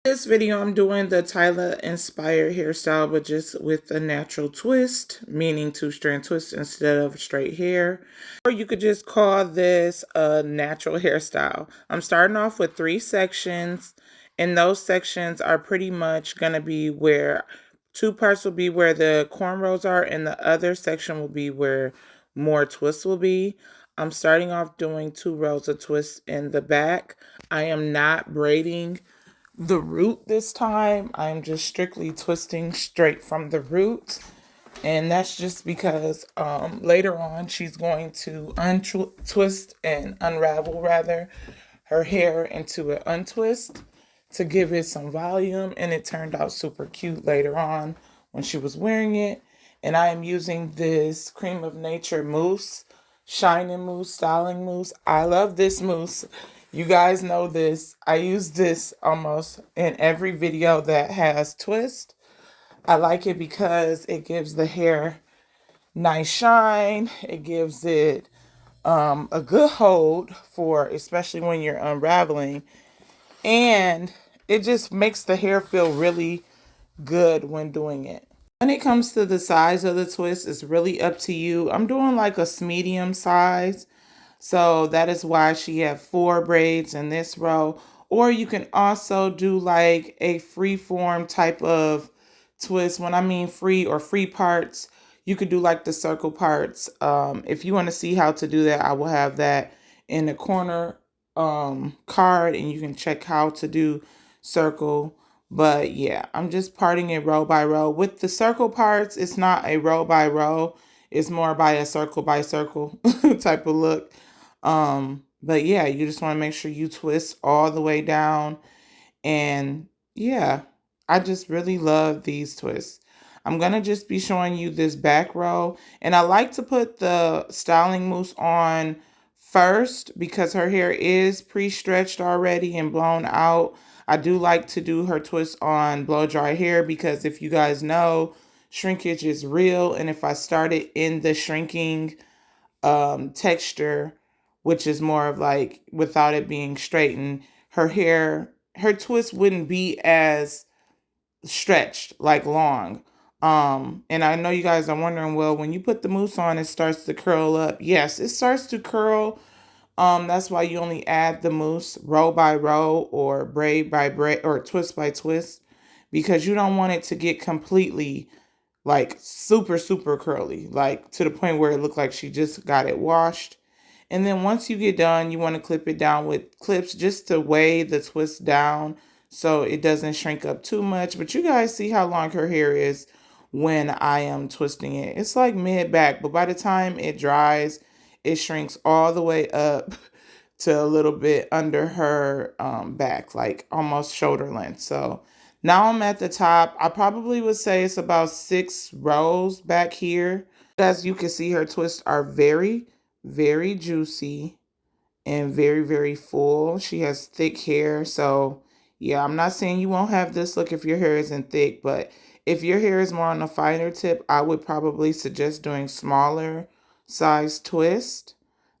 This video, I'm doing the Tyla-inspired hairstyle, but just with a natural twist, meaning two-strand twist instead of straight hair. Or you could just call this a natural hairstyle. I'm starting off with 3 sections, and those sections are pretty much going to be where 2 parts will be where the cornrows are, and the other section will be where more twists will be. I'm starting off doing 2 rows of twists in the back. I am not braiding the root this time. I'm just strictly twisting straight from the root. And that's just because later on she's going to untwist and unravel rather her hair into an untwist to give it some volume. And it turned out super cute later on when she was wearing it. And I am using this Cream of Nature mousse, shining mousse, styling mousse. I love this mousse. You guys know this. I use this almost in every video that has twist. I like it because it gives the hair nice shine. It gives it a good hold for, especially when you're unraveling. And it just makes the hair feel really good when doing it. When it comes to the size of the twist, it's really up to you. I'm doing like a medium size. So that is why she had 4 braids in this row. Or you can also do like a free form type of twist. When I mean free or free parts, you could do like the circle parts. If you want to see how to do that, I will have that in the corner card, and you can check how to do circle. But yeah, I'm just parting it row by row. With the circle parts, it's not a row by row. It's more by a circle by circle type of look. But yeah, you just want to make sure you twist all the way down. And yeah, I just really love these twists. I'm going to just be showing you this back row. And I like to put the styling mousse on first because her hair is pre-stretched already and blown out. I do like to do her twist on blow dry hair because if you guys know, shrinkage is real. And if I started in the shrinking texture, which is more of like without it being straightened, her twist wouldn't be as stretched, like long. And I know you guys are wondering, well, when you put the mousse on, it starts to curl up. Yes, it starts to curl. That's why you only add the mousse row by row or braid by braid or twist by twist, because you don't want it to get completely like super, super curly, like to the point where it looked like she just got it washed. And then once you get done, you want to clip it down with clips just to weigh the twist down so it doesn't shrink up too much. But you guys see how long her hair is when I am twisting it. It's like mid back, but by the time it dries, it shrinks all the way up to a little bit under her back, like almost shoulder length. So now I'm at the top. I probably would say it's about 6 rows back here. As you can see, her twists are very, very juicy and very, very full. She has thick hair. So yeah, I'm not saying you won't have this look if your hair isn't thick, but if your hair is more on the finer tip, I would probably suggest doing smaller size twist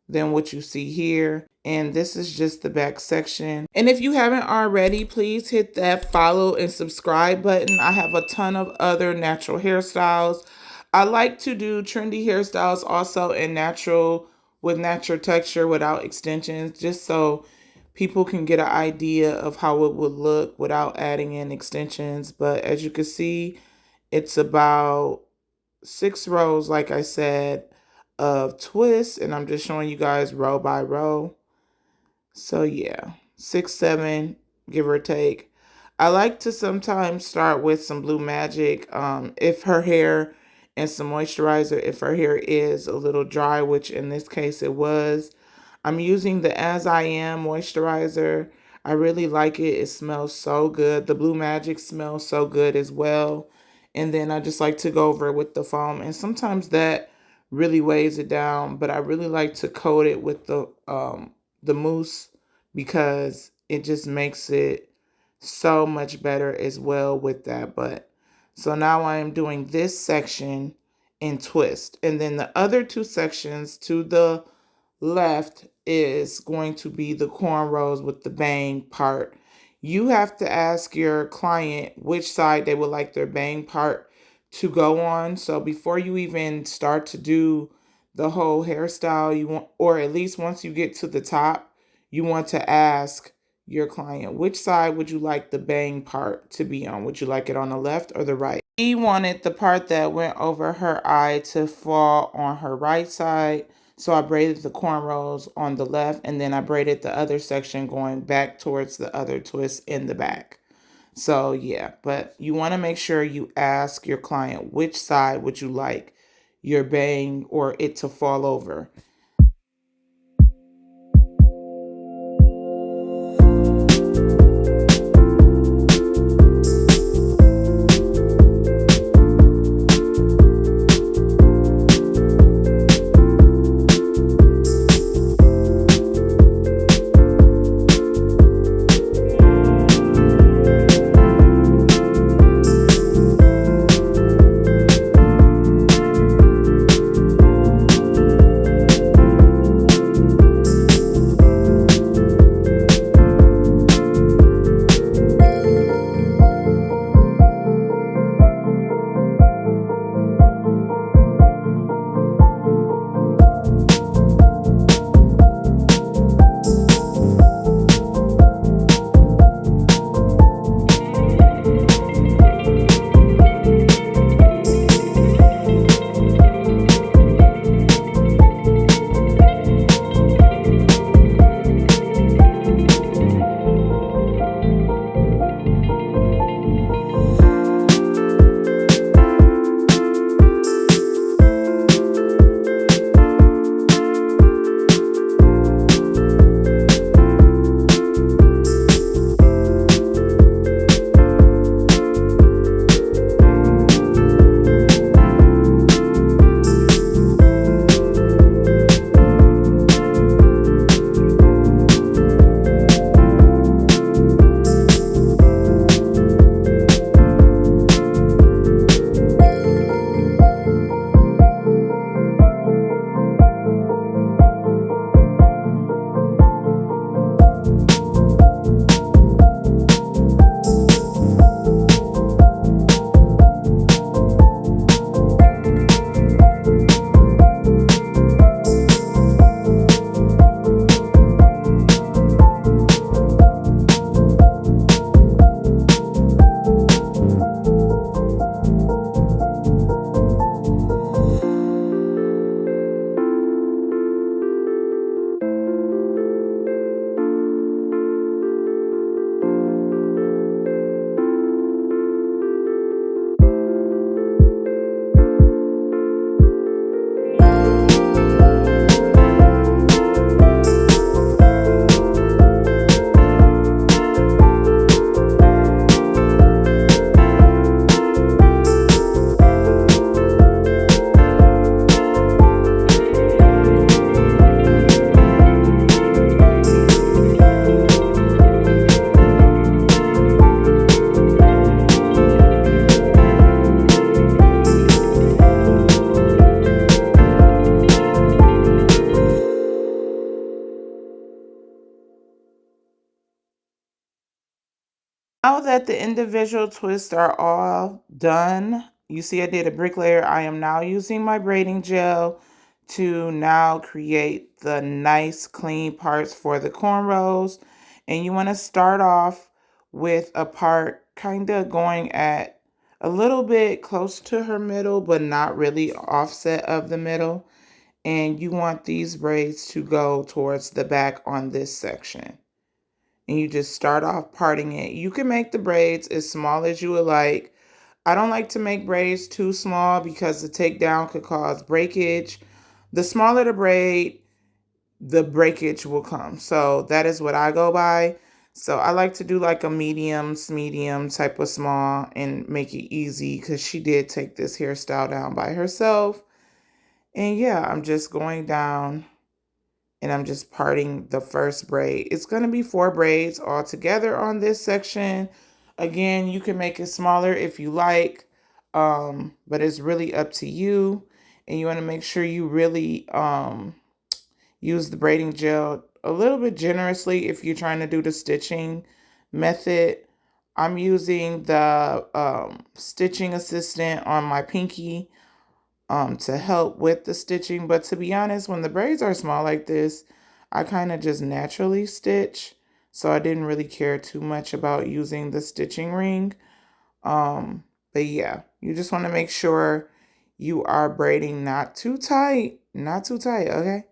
than what you see here. And this is just the back section. And if you haven't already, please hit that follow and subscribe button. I have a ton of other natural hairstyles. I like to do trendy hairstyles also in natural, with natural texture without extensions, just so people can get an idea of how it would look without adding in extensions. But as you can see, it's about 6 rows, like I said, of twists, and I'm just showing you guys row by row. So yeah, 6, 7, give or take. I like to sometimes start with some Blue Magic if her hair, and some moisturizer if her hair is a little dry, which in this case it was. I'm using the As I Am moisturizer. I really like it. It smells so good. The Blue Magic smells so good as well. And then I just like to go over it with the foam. And sometimes that really weighs it down. But I really like to coat it with the mousse because it just makes it so much better as well with that. But so now I am doing this section in twist. And then the other 2 sections to the left is going to be the cornrows with the bang part. You have to ask your client which side they would like their bang part to go on. So before you even start to do the whole hairstyle, you want, or at least once you get to the top, you want to ask your client, which side would you like the bang part to be on? Would you like it on the left or the right? She wanted the part that went over her eye to fall on her right side. So I braided the cornrows on the left, and then I braided the other section going back towards the other twist in the back. So yeah, but you want to make sure you ask your client which side would you like your bang or it to fall over. Now that the individual twists are all done, you see I did a bricklayer. I am now using my braiding gel to now create the nice clean parts for the cornrows. And you want to start off with a part kind of going at a little bit close to her middle, but not really offset of the middle. And you want these braids to go towards the back on this section. And you just start off parting it. You can make the braids as small as you would like. I don't like to make braids too small because the takedown could cause breakage. The smaller the braid, the breakage will come. So that is what I go by. So I like to do like a medium type of small and make it easy because she did take this hairstyle down by herself. And yeah, I'm just going down and I'm just parting the first braid. It's going to be 4 braids all together on this section. Again, you can make it smaller if you like, but it's really up to you. And you want to make sure you really use the braiding gel a little bit generously if you're trying to do the stitching, method. I'm using the stitching assistant on my pinky to help with the stitching. But to be honest, when the braids are small like this, I kind of just naturally stitch. So I didn't really care too much about using the stitching ring. But yeah, you just want to make sure you are braiding not too tight. Not too tight, okay?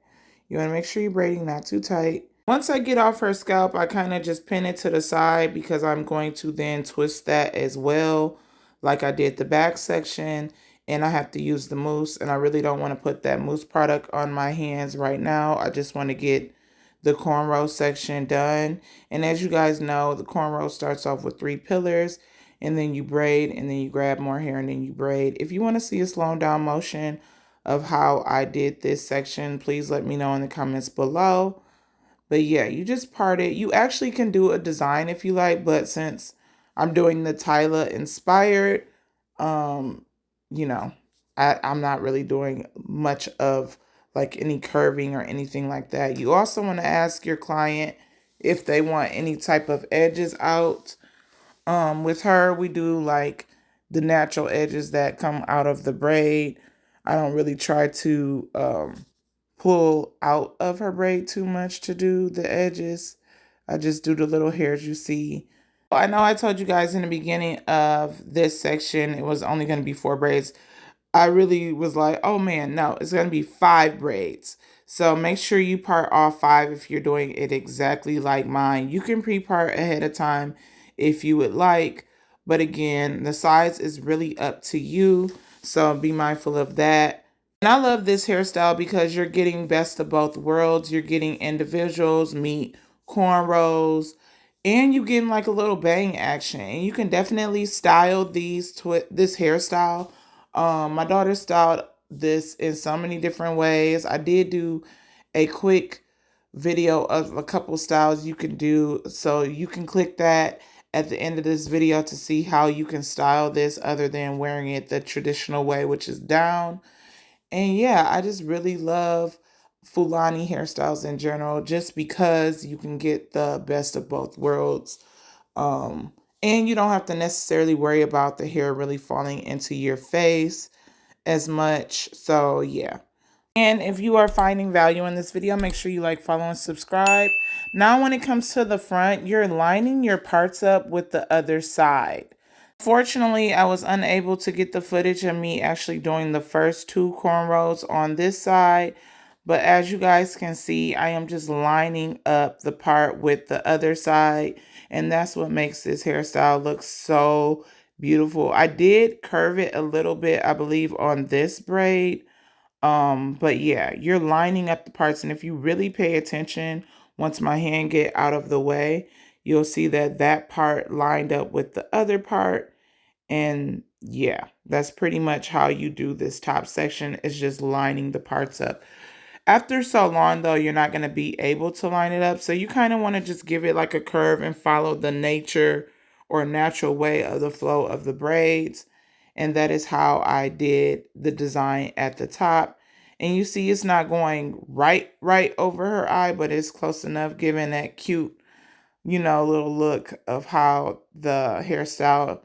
You want to make sure you're braiding not too tight. Once I get off her scalp, I kind of just pin it to the side because I'm going to then twist that as well, like I did the back section. And I have to use the mousse, and I really don't want to put that mousse product on my hands right now. I just want to get the cornrow section done. And as you guys know, the cornrow starts off with 3 pillars, and then you braid, and then you grab more hair, and then you braid. If you want to see a slowed down motion of how I did this section, please let me know in the comments below. But yeah, you just part it. You actually can do a design if you like, but since I'm doing the Tyla-inspired, um, you know, I'm not really doing much of like any curving or anything like that. You also want to ask your client if they want any type of edges out. With her, we do like the natural edges that come out of the braid. I don't really try to pull out of her braid too much to do the edges. I just do the little hairs you see. I know I told you guys in the beginning of this section it was only going to be 4 braids. I really was like, oh man, no, it's going to be 5 braids. So make sure you part all 5 if you're doing it exactly like mine. You can pre-part ahead of time if you would like. But again, the size is really up to you. So be mindful of that. And I love this hairstyle because you're getting best of both worlds. You're getting individuals meet cornrows, and you getting like a little bang action. And you can definitely style this hairstyle. My daughter styled this in so many different ways. I did do a quick video of a couple styles you can do. So you can click that at the end of this video to see how you can style this other than wearing it the traditional way, which is down. And yeah, I just really love Fulani hairstyles in general just because you can get the best of both worlds. Um, and you don't have to necessarily worry about the hair really falling into your face as much. So yeah. And if you are finding value in this video, make sure you like, follow, and subscribe. Now when it comes to the front, you're lining your parts up with the other side. Fortunately, I was unable to get the footage of me actually doing the first 2 cornrows on this side. But as you guys can see, I am just lining up the part with the other side. And that's what makes this hairstyle look so beautiful. I did curve it a little bit, I believe, on this braid. But yeah, you're lining up the parts, and if you really pay attention, once my hand get out of the way, you'll see that that part lined up with the other part. And yeah, that's pretty much how you do this top section, is just lining the parts up. After so long, though, you're not going to be able to line it up. So you kind of want to just give it like a curve and follow the nature or natural way of the flow of the braids. And that is how I did the design at the top. And you see it's not going right over her eye, but it's close enough, giving that cute, little look of how the hairstyle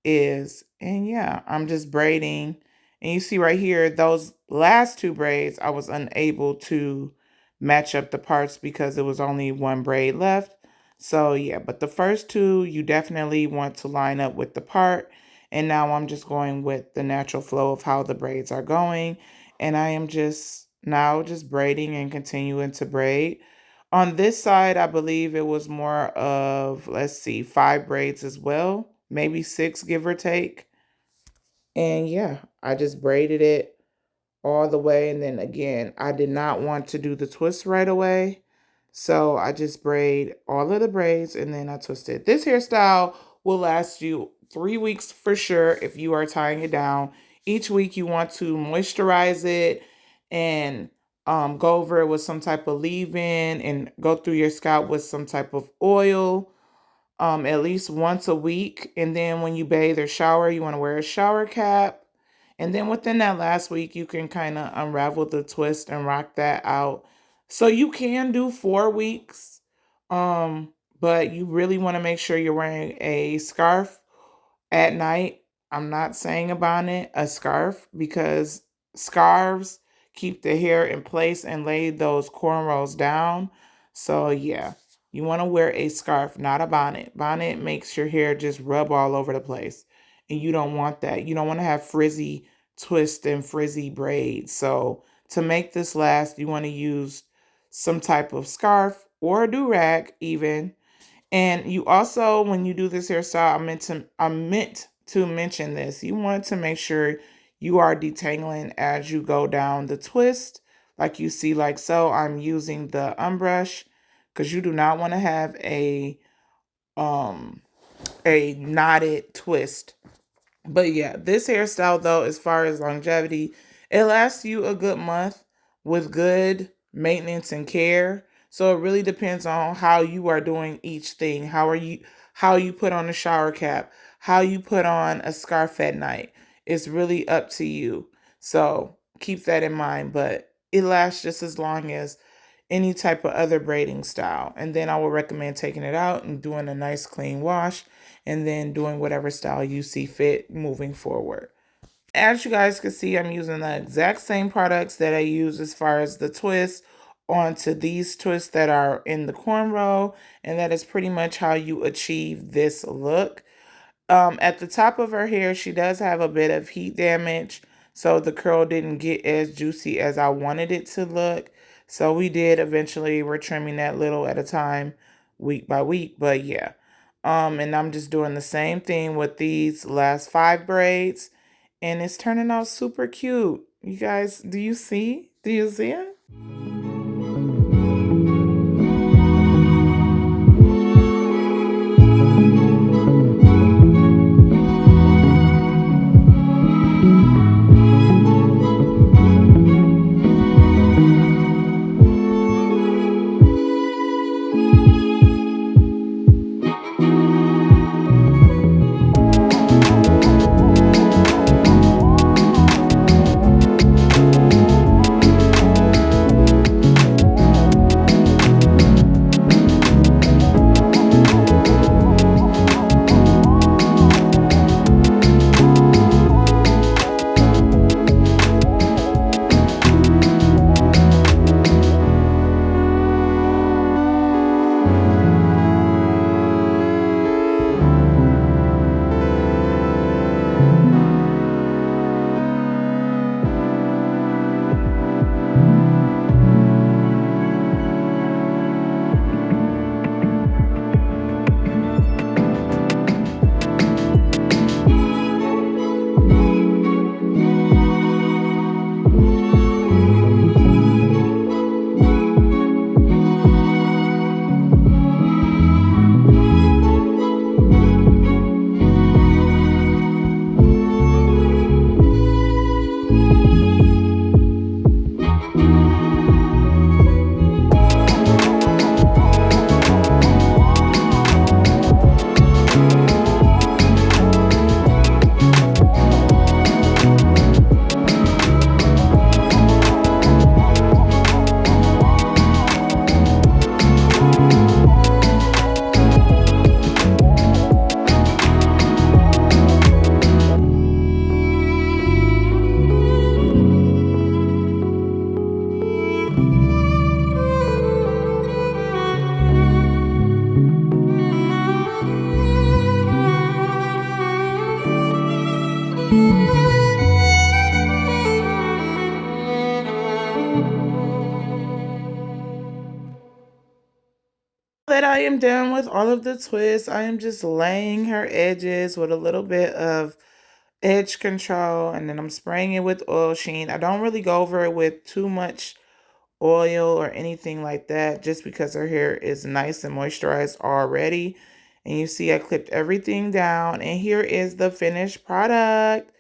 is. And yeah, I'm just braiding. And you see right here, those last 2 braids, I was unable to match up the parts because it was only 1 braid left. So yeah, but the first 2, you definitely want to line up with the part. And now I'm just going with the natural flow of how the braids are going. And I am just now just braiding and continuing to braid. On this side, I believe it was more of, let's see, 5 braids as well, maybe 6, give or take. And yeah, I just braided it all the way. And then again, I did not want to do the twist right away. So I just braid all of the braids and then I twisted. This hairstyle will last you 3 weeks for sure if you are tying it down. Each week you want to moisturize it and go over it with some type of leave-in and go through your scalp with some type of oil at least once a week. And then when you bathe or shower, you want to wear a shower cap. And then within that last week, you can kind of unravel the twist and rock that out. So you can do 4 weeks. but you really want to make sure you're wearing a scarf at night. I'm not saying a bonnet, a scarf, because scarves keep the hair in place and lay those cornrows down. So yeah, you want to wear a scarf, not a bonnet. Bonnet makes your hair just rub all over the place, and you don't want that. You don't want to have frizzy twist and frizzy braids. So to make this last, you want to use some type of scarf or a do-rag even. And you also, when you do this hairstyle, I meant to mention this. You want to make sure you are detangling as you go down the twist, like you see, like so. I'm using the unbrush because you do not want to have um a knotted twist. But yeah, this hairstyle though, as far as longevity, it lasts you a good month with good maintenance and care. So it really depends on how you are doing each thing. How you put on a shower cap, how you put on a scarf at night. It's really up to you. So keep that in mind. But it lasts just as long as any type of other braiding style. And then I would recommend taking it out and doing a nice clean wash and then doing whatever style you see fit moving forward. As you guys can see, I'm using the exact same products that I use as far as the twists onto these twists that are in the cornrow, and that is pretty much how you achieve this look. At the top of her hair, she does have a bit of heat damage, so the curl didn't get as juicy as I wanted it to look. So we're trimming that little at a time, week by week, but yeah. And I'm just doing the same thing with these last 5 braids, and it's turning out super cute. You guys, do you see? Do you see it? That I am done with all of the twists. I am just laying her edges with a little bit of edge control, and then I'm spraying it with oil sheen. I don't really go over it with too much oil or anything like that, just because her hair is nice and moisturized already. And you see I clipped everything down, and here is the finished product.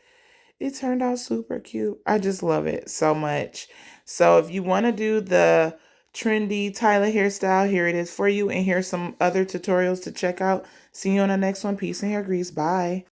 It turned out super cute. I just love it so much. So if you want to do the trendy Tyla hairstyle, here it is for you. And here's some other tutorials to check out. See you on the next one. Peace and hair grease. Bye.